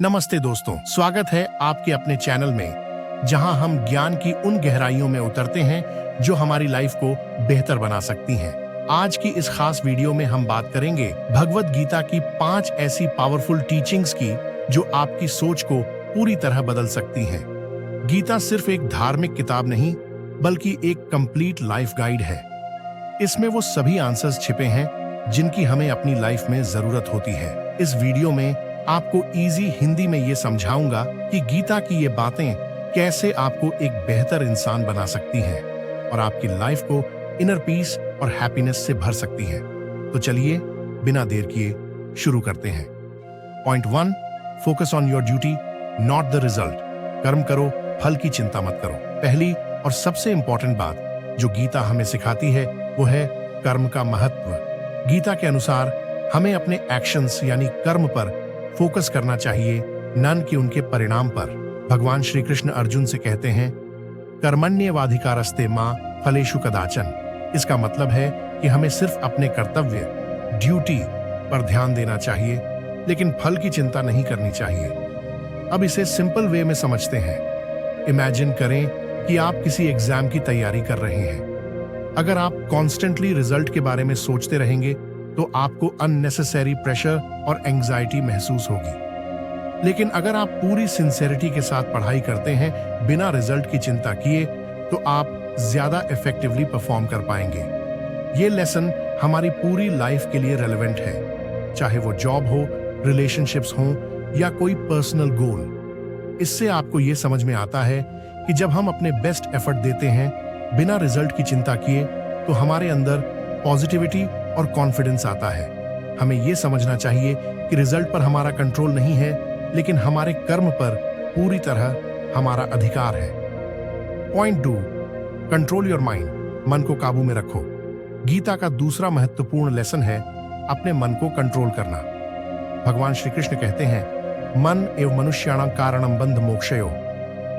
नमस्ते दोस्तों, स्वागत है आपके अपने चैनल में जहां हम ज्ञान की उन गहराइयों में उतरते हैं जो हमारी लाइफ को बेहतर बना सकती हैं। आज की इस खास वीडियो में हम बात करेंगे भगवत गीता की 5 ऐसी पावरफुल टीचिंग्स की जो आपकी सोच को पूरी तरह बदल सकती हैं। गीता सिर्फ एक धार्मिक किताब नहीं बल्कि एक कंप्लीट लाइफ गाइड है। इसमें वो सभी आंसर्स छिपे हैं जिनकी हमें अपनी लाइफ में जरूरत होती है। इस वीडियो में आपको इजी हिंदी में ये समझाऊंगा कि गीता की ये बातें कैसे आपको एक बेहतर इंसान बना सकती हैं और आपकी लाइफ को इनर पीस और हैप्पीनेस से भर सकती हैं। तो चलिए बिना देर किए शुरू करते हैं। Point 1, focus on your duty not the result. कर्म करो, फल की चिंता मत करो। पहली और सबसे इंपॉर्टेंट बात जो गीता हमें सिखाती है वो है कर्म का महत्व। गीता के अनुसार हमें अपने एक्शंस यानी कर्म पर फोकस करना चाहिए, न कि उनके परिणाम पर। भगवान श्री कृष्ण अर्जुन से कहते हैं, कर्मण्येवाधिकारस्ते मां फलेषु कदाचन। इसका मतलब है कि हमें सिर्फ अपने कर्तव्य ड्यूटी पर ध्यान देना चाहिए, लेकिन फल की चिंता नहीं करनी चाहिए। अब इसे सिंपल वे में समझते हैं। इमेजिन करें कि आप किसी एग्जाम की तैयारी कर रहे हैं। अगर आप कॉन्स्टेंटली रिजल्ट के बारे में सोचते रहेंगे तो आपको अननेसेसरी प्रेशर और एंजाइटी महसूस होगी। लेकिन अगर आप पूरी सिंसेरिटी के साथ पढ़ाई करते हैं बिना रिजल्ट की चिंता किए तो आप ज्यादा इफेक्टिवली परफॉर्म कर पाएंगे। ये लेसन हमारी पूरी लाइफ के लिए रेलेवेंट है, चाहे वो जॉब हो, रिलेशनशिप्स हो या कोई पर्सनल गोल। इससे आपको ये समझ में आता है कि जब हम अपने बेस्ट एफर्ट देते हैं बिना रिजल्ट की चिंता किए तो हमारे अंदर पॉजिटिविटी और कॉन्फिडेंस आता है। हमें यह समझना चाहिए कि रिजल्ट पर हमारा कंट्रोल नहीं है, लेकिन हमारे कर्म पर पूरी तरह हमारा अधिकार है। Point 2, control your mind. मन को काबू में रखो। गीता का दूसरा महत्वपूर्ण लेसन है अपने मन को कंट्रोल करना। भगवान श्री कृष्ण कहते हैं, मन एवं मनुष्याणां कारणं बंध मोक्षयो।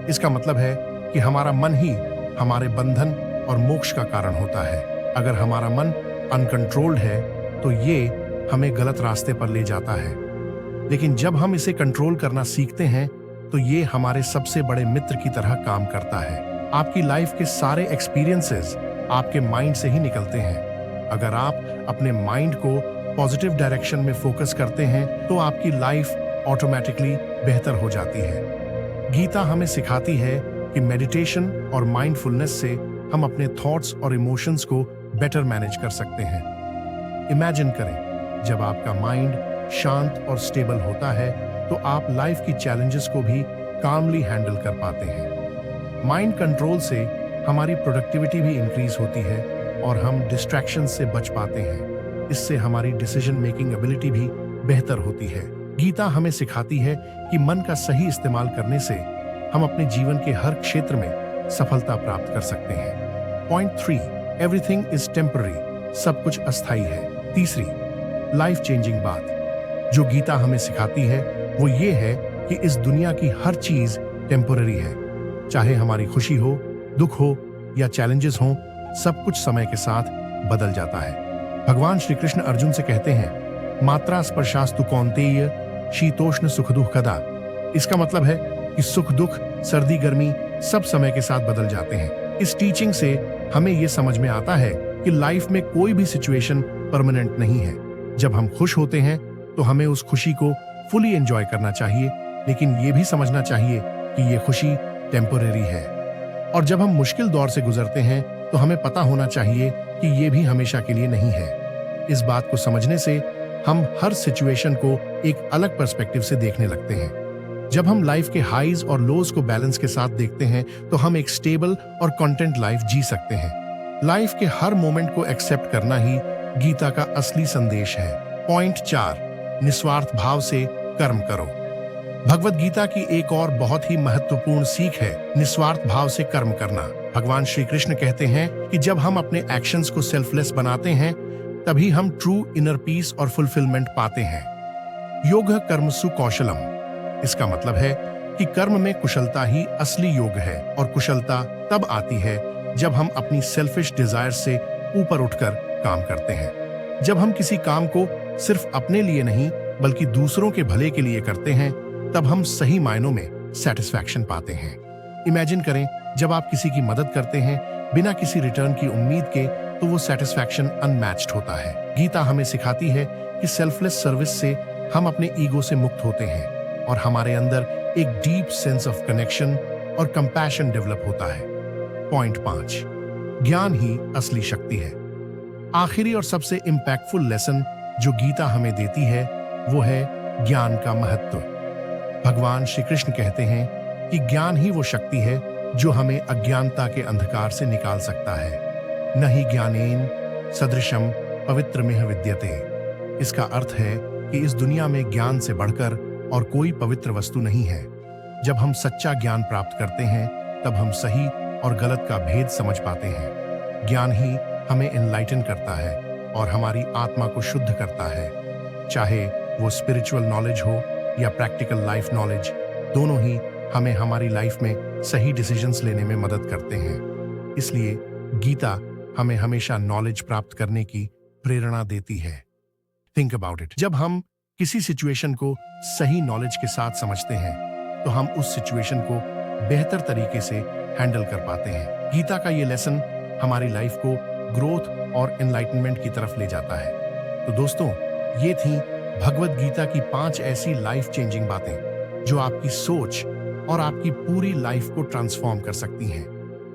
इसका मतलब है कि हमारा मन ही हमारे बंधन और मोक्ष का कारण होता है। अगर हमारा मन अनकंट्रोल्ड है तो ये हमें गलत रास्ते पर ले जाता है, लेकिन जब हम इसे कंट्रोल करना सीखते हैं तो ये हमारे सबसे बड़े मित्र की तरह काम करता है। आपकी लाइफ के सारे एक्सपीरियंसेस आपके माइंड से ही निकलते हैं। अगर आप अपने माइंड को पॉजिटिव डायरेक्शन में फोकस करते हैं तो आपकी लाइफ ऑटोमेटिकली बेहतर हो जाती है। गीता हमें सिखाती है कि मेडिटेशन और माइंडफुलनेस से हम अपने थॉट्स और इमोशंस को बेटर मैनेज कर सकते हैं। इमेजिन करें, जब आपका माइंड शांत और स्टेबल होता है तो आप लाइफ की चैलेंजेस को भी कामली हैंडल कर पाते हैं। माइंड कंट्रोल से हमारी प्रोडक्टिविटी भी इंक्रीज होती है और हम डिस्ट्रैक्शन से बच पाते हैं। इससे हमारी डिसीजन मेकिंग एबिलिटी भी बेहतर होती है। गीता हमें सिखाती है कि मन का सही इस्तेमाल करने से हम अपने जीवन के हर क्षेत्र में सफलता प्राप्त कर सकते हैं। Point 3, everything is temporary. सब कुछ अस्थायी है। तीसरी लाइफ चेंजिंग बात जो गीता हमें सिखाती है वो ये है कि इस दुनिया की हर चीज टेम्पररी है। चाहे हमारी खुशी हो, दुख हो या चैलेंजेस हो, सब कुछ समय के साथ बदल जाता है। भगवान श्री कृष्ण अर्जुन से कहते हैं, मात्रा स्पर्शास्तु कौन्तेय शीतोष्ण सुख दुख कदा। इसका मतलब है कि सुख दुख, सर्दी गर्मी सब समय के साथ बदल जाते हैं। इस टीचिंग से हमें यह समझ में आता है कि लाइफ में कोई भी सिचुएशन परमानेंट नहीं है। जब हम खुश होते हैं तो हमें उस खुशी को फुली एंजॉय करना चाहिए, लेकिन यह भी समझना चाहिए कि यह खुशी टेम्पररी है। और जब हम मुश्किल दौर से गुजरते हैं तो हमें पता होना चाहिए कि यह भी हमेशा के लिए नहीं है। इस बात को समझने से हम हर सिचुएशन को एक अलग पर्सपेक्टिव से देखने लगते हैं। जब हम लाइफ के हाईज और लोज को बैलेंस के साथ देखते हैं तो हम एक स्टेबल और कंटेंट लाइफ जी सकते हैं। लाइफ के हर मोमेंट को एक्सेप्ट करना ही गीता का असली संदेश है। पॉइंट 4, निस्वार्थ भाव से कर्म करो। भगवत गीता की एक और बहुत ही महत्वपूर्ण सीख है निस्वार्थ भाव से कर्म करना। भगवान श्री कृष्ण कहते हैं कि जब हम अपने एक्शंस को सेल्फलेस बनाते हैं तभी हम ट्रू इनर पीस और फुलफिलमेंट पाते हैं। योग कर्मसु कौशलम। इसका मतलब है कि कर्म में कुशलता ही असली योग है और कुशलता तब आती है जब हम अपनी सेल्फिश डिजायर से ऊपर उठकर काम करते हैं। जब हम किसी काम को सिर्फ अपने लिए नहीं बल्कि दूसरों के भले के लिए करते हैं तब हम सही मायनों में सेटिस्फैक्शन पाते हैं। इमेजिन करें, जब आप किसी की मदद करते हैं बिना किसी रिटर्न की उम्मीद के, तो वो सेटिस्फैक्शन अनमैच्ड होता है। गीता हमें सिखाती है कि सेल्फलेस सर्विस से हम अपने ईगो से मुक्त होते हैं और हमारे अंदर एक डीप सेंस ऑफ कनेक्शन और कंपैशन डेवलप होता है। पॉइंट 5, ज्ञान ही असली शक्ति है। आखिरी और सबसे इंपैक्टफुल लेसन जो गीता हमें देती है वो है ज्ञान का महत्व। भगवान श्री कृष्ण कहते हैं कि ज्ञान ही वो शक्ति है जो हमें अज्ञानता के अंधकार से निकाल सकता है। न ही ज्ञानेन सदृशम पवित्रमिह विद्यते। इसका अर्थ है कि इस दुनिया में ज्ञान से बढ़कर और कोई पवित्र वस्तु नहीं है। जब हम सच्चा ज्ञान प्राप्त करते हैं तब हम सही और गलत का भेद समझ पाते हैं। ज्ञान ही हमें एनलाइटन करता है और हमारी आत्मा को शुद्ध करता है। चाहे वो स्पिरिचुअल नॉलेज हो या प्रैक्टिकल लाइफ नॉलेज, दोनों ही हमें हमारी लाइफ में सही डिसीजंस लेने में मदद करते हैं। इसलिए गीता हमें हमेशा नॉलेज प्राप्त करने की प्रेरणा देती है। Think about it. जब हम किसी सिचुएशन को सही नॉलेज के साथ समझते हैं तो हम उस सिचुएशन को बेहतर तरीके से हैंडल कर पाते हैं। गीता का ये लेसन हमारी लाइफ को ग्रोथ और एनलाइटनमेंट की तरफ ले जाता है। तो दोस्तों, ये थी भगवत गीता की 5 ऐसी लाइफ चेंजिंग बातें जो आपकी सोच और आपकी पूरी लाइफ को ट्रांसफॉर्म कर सकती हैं।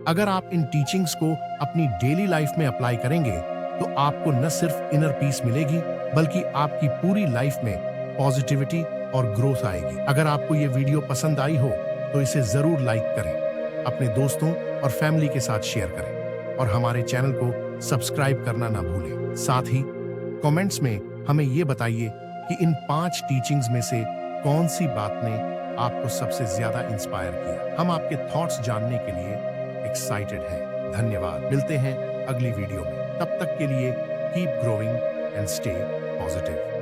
अगर आप इन टीचिंग्स को अपनी डेली लाइफ में अप्लाई करेंगे तो आपको न सिर्फ इनर पीस मिलेगी बल्कि आपकी पूरी लाइफ में पॉजिटिविटी और ग्रोथ आएगी। अगर आपको ये वीडियो पसंद आई हो तो इसे जरूर लाइक करें, अपने दोस्तों और फैमिली के साथ शेयर करें और हमारे चैनल को सब्सक्राइब करना ना भूलें। साथ ही कमेंट्स में हमें ये बताइए कि इन 5 टीचिंग्स में से कौन सी बात ने आपको सबसे ज्यादा इंस्पायर किया। हम आपके थॉट्स जानने के लिए एक्साइटेड हैं। धन्यवाद। मिलते हैं अगली वीडियो में। तब तक के लिए keep growing and stay positive.